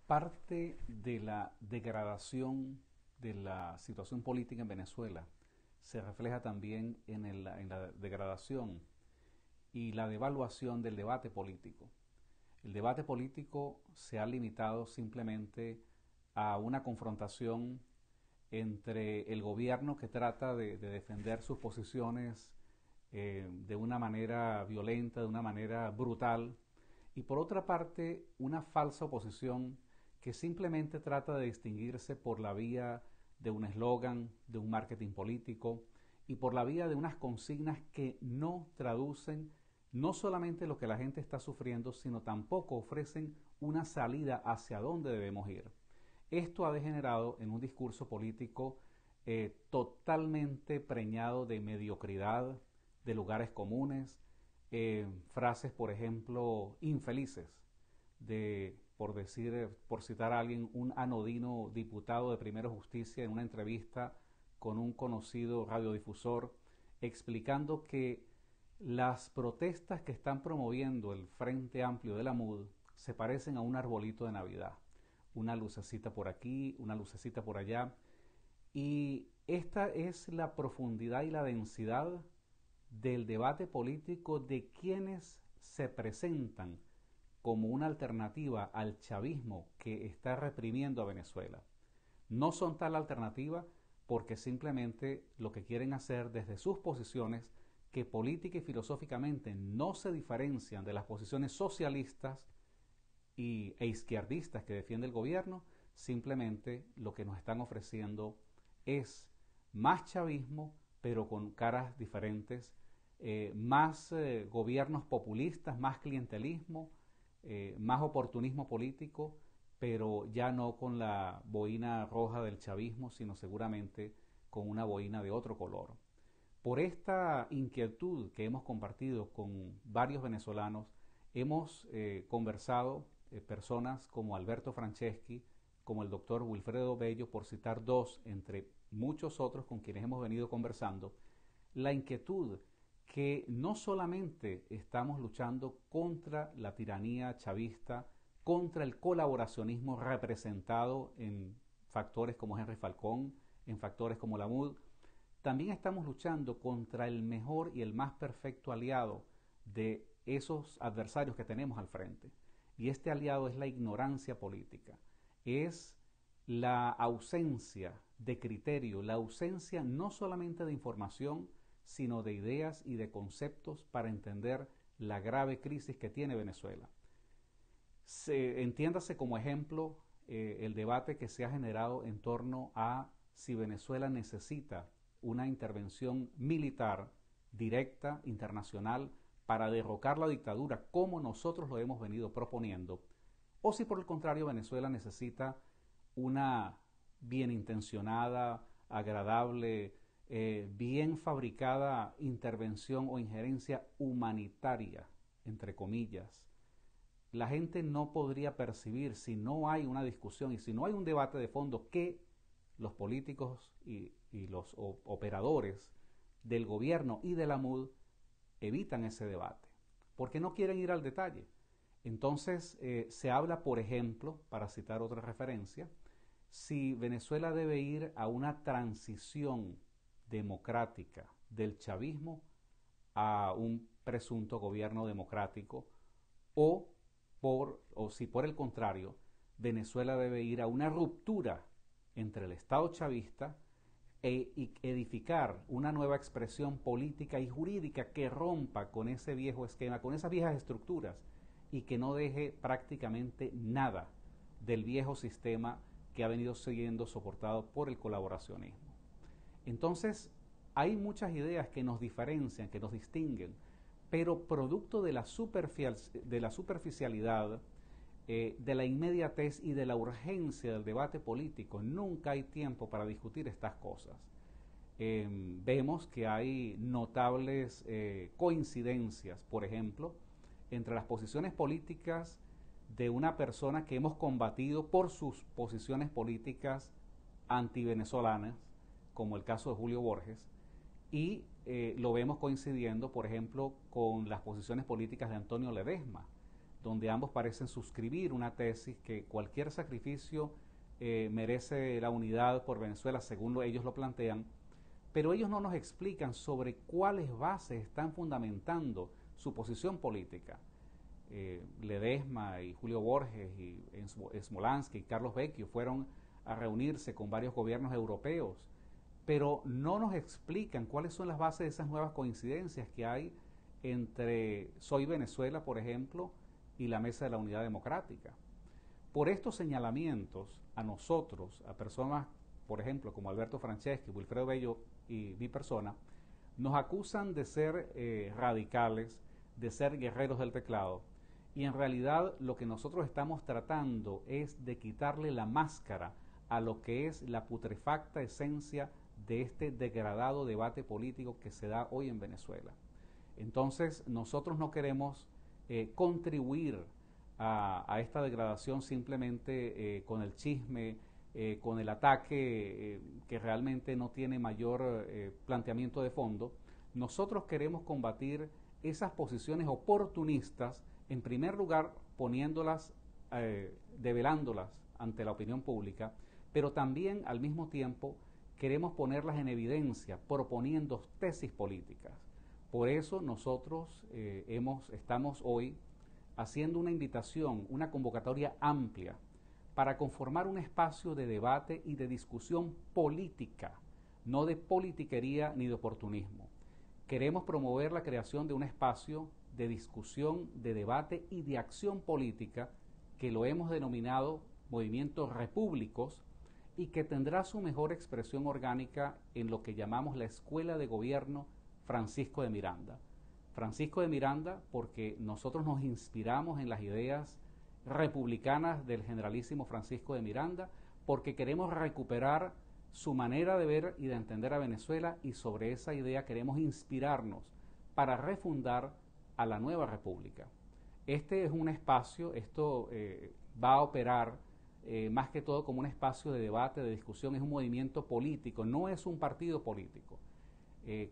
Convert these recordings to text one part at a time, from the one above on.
Parte de la degradación de la situación política en Venezuela se refleja también en la degradación y la devaluación del debate político. El debate político se ha limitado simplemente a una confrontación entre el gobierno que trata de defender sus posiciones de una manera violenta, de una manera brutal, y por otra parte una falsa oposición que simplemente trata de distinguirse por la vía de un eslogan, de un marketing político y por la vía de unas consignas que no traducen no solamente lo que la gente está sufriendo, sino tampoco ofrecen una salida hacia dónde debemos ir. Esto ha degenerado en un discurso político totalmente preñado de mediocridad, de lugares comunes, frases, por ejemplo, infelices, por decir, por citar a alguien, un anodino diputado de Primera Justicia en una entrevista con un conocido radiodifusor, explicando que las protestas que están promoviendo el Frente Amplio de la MUD se parecen a un arbolito de Navidad. Una lucecita por aquí, una lucecita por allá. Y esta es la profundidad y la densidad del debate político de quienes se presentan como una alternativa al chavismo que está reprimiendo a Venezuela. No son tal alternativa porque simplemente lo que quieren hacer desde sus posiciones, que política y filosóficamente no se diferencian de las posiciones socialistas e izquierdistas que defiende el gobierno, simplemente lo que nos están ofreciendo es más chavismo, pero con caras diferentes, más gobiernos populistas, más clientelismo, más oportunismo político, pero ya no con la boina roja del chavismo, sino seguramente con una boina de otro color. Por esta inquietud que hemos compartido con varios venezolanos, hemos conversado personas como Alberto Franceschi, como el doctor Wilfredo Bello, por citar dos entre muchos otros con quienes hemos venido conversando, la inquietud que no solamente estamos luchando contra la tiranía chavista, contra el colaboracionismo representado en factores como Henry Falcón, en factores como la MUD, también estamos luchando contra el mejor y el más perfecto aliado de esos adversarios que tenemos al frente. Y este aliado es la ignorancia política, es la ausencia de criterio, la ausencia no solamente de información, sino de ideas y de conceptos para entender la grave crisis que tiene Venezuela. Entiéndase como ejemplo el debate que se ha generado en torno a si Venezuela necesita una intervención militar directa, internacional, para derrocar la dictadura como nosotros lo hemos venido proponiendo, o si por el contrario Venezuela necesita una bien intencionada, agradable, bien fabricada intervención o injerencia humanitaria, entre comillas. La gente no podría percibir, si no hay una discusión y si no hay un debate de fondo, que los políticos y los operadores del gobierno y de la MUD evitan ese debate, porque no quieren ir al detalle. Entonces se habla, por ejemplo, para citar otra referencia, si Venezuela debe ir a una transición democrática del chavismo a un presunto gobierno democrático, o si por el contrario Venezuela debe ir a una ruptura entre el Estado chavista e edificar una nueva expresión política y jurídica que rompa con ese viejo esquema, con esas viejas estructuras y que no deje prácticamente nada del viejo sistema que ha venido siendo soportado por el colaboracionismo. Entonces, hay muchas ideas que nos diferencian, que nos distinguen, pero producto de la superficialidad, de la inmediatez y de la urgencia del debate político, nunca hay tiempo para discutir estas cosas. Vemos que hay notables coincidencias, por ejemplo, entre las posiciones políticas de una persona que hemos combatido por sus posiciones políticas antivenezolanas, como el caso de Julio Borges, y lo vemos coincidiendo, por ejemplo, con las posiciones políticas de Antonio Ledesma. donde ambos parecen suscribir una tesis que cualquier sacrificio merece la unidad por Venezuela, según ellos lo plantean, pero ellos no nos explican sobre cuáles bases están fundamentando su posición política. Ledesma y Julio Borges y Smolansky y Carlos Vecchio fueron a reunirse con varios gobiernos europeos, pero no nos explican cuáles son las bases de esas nuevas coincidencias que hay entre Soy Venezuela, por ejemplo, y la Mesa de la Unidad Democrática. Por estos señalamientos, a nosotros, a personas, por ejemplo, como Alberto Franceschi, Wilfredo Bello y mi persona, nos acusan de ser radicales, de ser guerreros del teclado, y en realidad lo que nosotros estamos tratando es de quitarle la máscara a lo que es la putrefacta esencia de este degradado debate político que se da hoy en Venezuela. Entonces, nosotros no queremos contribuir a esta degradación simplemente con el chisme, con el ataque que realmente no tiene mayor planteamiento de fondo. Nosotros queremos combatir esas posiciones oportunistas, en primer lugar poniéndolas, develándolas ante la opinión pública, pero también al mismo tiempo queremos ponerlas en evidencia proponiendo tesis políticas. Por eso nosotros estamos hoy haciendo una invitación, una convocatoria amplia para conformar un espacio de debate y de discusión política, no de politiquería ni de oportunismo. Queremos promover la creación de un espacio de discusión, de debate y de acción política que lo hemos denominado movimientos repúblicos y que tendrá su mejor expresión orgánica en lo que llamamos la Escuela de Gobierno Francisco de Miranda. Francisco de Miranda porque nosotros nos inspiramos en las ideas republicanas del generalísimo Francisco de Miranda, porque queremos recuperar su manera de ver y de entender a Venezuela y sobre esa idea queremos inspirarnos para refundar a la nueva república. Este es un espacio, esto va a operar más que todo como un espacio de debate, de discusión, es un movimiento político, no es un partido político.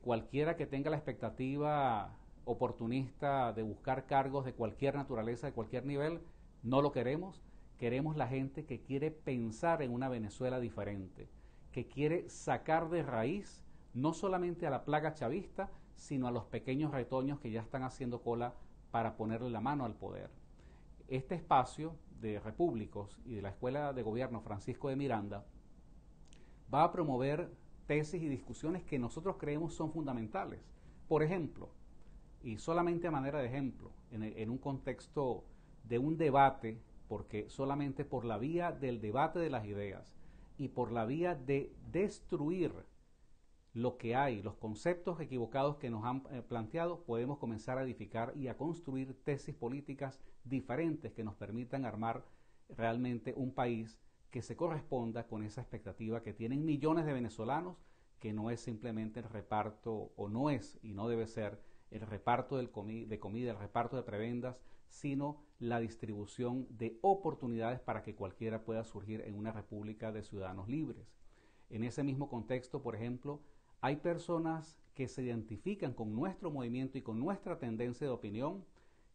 Cualquiera que tenga la expectativa oportunista de buscar cargos de cualquier naturaleza, de cualquier nivel, no lo queremos. Queremos la gente que quiere pensar en una Venezuela diferente, que quiere sacar de raíz no solamente a la plaga chavista, sino a los pequeños retoños que ya están haciendo cola para ponerle la mano al poder. Este espacio de repúblicos y de la Escuela de Gobierno Francisco de Miranda va a promover tesis y discusiones que nosotros creemos son fundamentales. Por ejemplo, y solamente a manera de ejemplo, en un contexto de un debate, porque solamente por la vía del debate de las ideas y por la vía de destruir lo que hay, los conceptos equivocados que nos han planteado, podemos comenzar a edificar y a construir tesis políticas diferentes que nos permitan armar realmente un país que se corresponda con esa expectativa que tienen millones de venezolanos, que no es simplemente el reparto, o no es y no debe ser el reparto de comida, el reparto de prebendas, sino la distribución de oportunidades para que cualquiera pueda surgir en una república de ciudadanos libres. En ese mismo contexto, por ejemplo, hay personas que se identifican con nuestro movimiento y con nuestra tendencia de opinión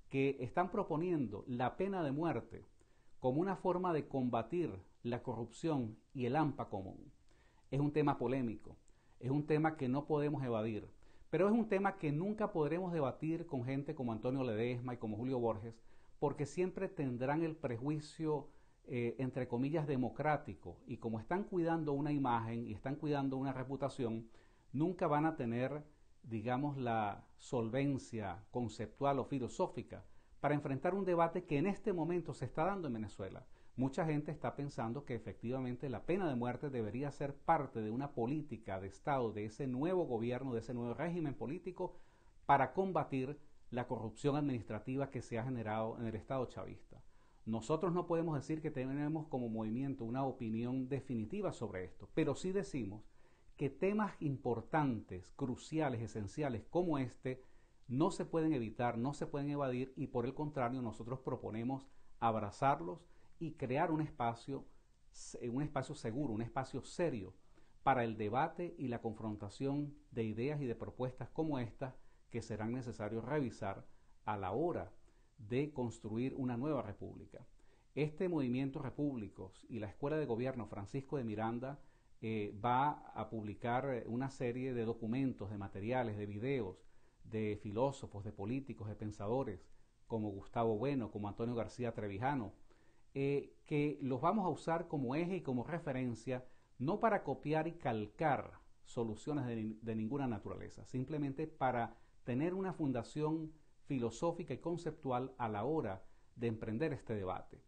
que están proponiendo la pena de muerte como una forma de combatir la corrupción y el hampa común. Es un tema polémico, es un tema que no podemos evadir, pero es un tema que nunca podremos debatir con gente como Antonio Ledesma y como Julio Borges, porque siempre tendrán el prejuicio entre comillas democrático, y como están cuidando una imagen y están cuidando una reputación, nunca van a tener, digamos, la solvencia conceptual o filosófica para enfrentar un debate que en este momento se está dando en Venezuela. Mucha gente está pensando que efectivamente la pena de muerte debería ser parte de una política de Estado, de ese nuevo gobierno, de ese nuevo régimen político para combatir la corrupción administrativa que se ha generado en el Estado chavista. Nosotros no podemos decir que tenemos como movimiento una opinión definitiva sobre esto, pero sí decimos que temas importantes, cruciales, esenciales como este no se pueden evitar, no se pueden evadir, y por el contrario nosotros proponemos abrazarlos y crear un espacio seguro, un espacio serio para el debate y la confrontación de ideas y de propuestas como estas que serán necesarios revisar a la hora de construir una nueva república. Este movimiento Repúblicos y la Escuela de Gobierno Francisco de Miranda va a publicar una serie de documentos, de materiales, de videos, de filósofos, de políticos, de pensadores, como Gustavo Bueno, como Antonio García Trevijano, que los vamos a usar como eje y como referencia, no para copiar y calcar soluciones de ninguna naturaleza, simplemente para tener una fundación filosófica y conceptual a la hora de emprender este debate.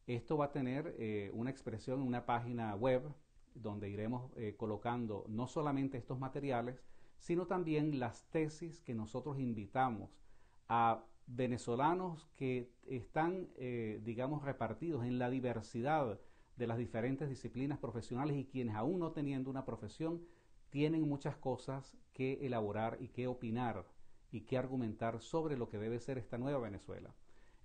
Esto va a tener una expresión en una página web donde iremos colocando no solamente estos materiales, sino también las tesis que nosotros invitamos a venezolanos que están, digamos, repartidos en la diversidad de las diferentes disciplinas profesionales y quienes aún no teniendo una profesión tienen muchas cosas que elaborar y que opinar y que argumentar sobre lo que debe ser esta nueva Venezuela.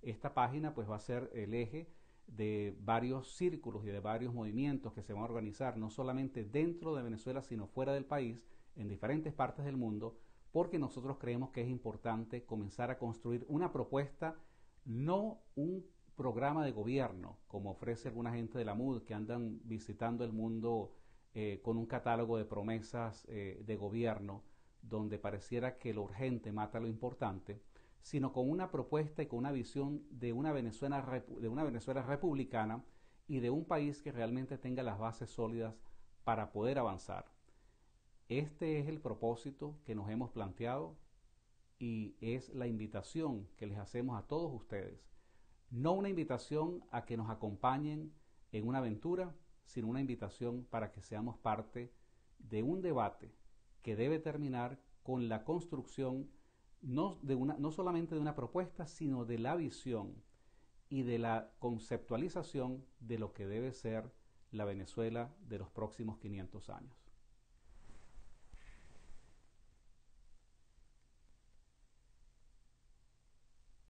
Esta página pues va a ser el eje de varios círculos y de varios movimientos que se van a organizar no solamente dentro de Venezuela sino fuera del país, en diferentes partes del mundo, porque nosotros creemos que es importante comenzar a construir una propuesta, no un programa de gobierno, como ofrece alguna gente de la MUD que andan visitando el mundo con un catálogo de promesas de gobierno, donde pareciera que lo urgente mata lo importante, sino con una propuesta y con una visión de una Venezuela republicana y de un país que realmente tenga las bases sólidas para poder avanzar. Este es el propósito que nos hemos planteado y es la invitación que les hacemos a todos ustedes. No una invitación a que nos acompañen en una aventura, sino una invitación para que seamos parte de un debate que debe terminar con la construcción no solamente de una propuesta, sino de la visión y de la conceptualización de lo que debe ser la Venezuela de los próximos 500 años.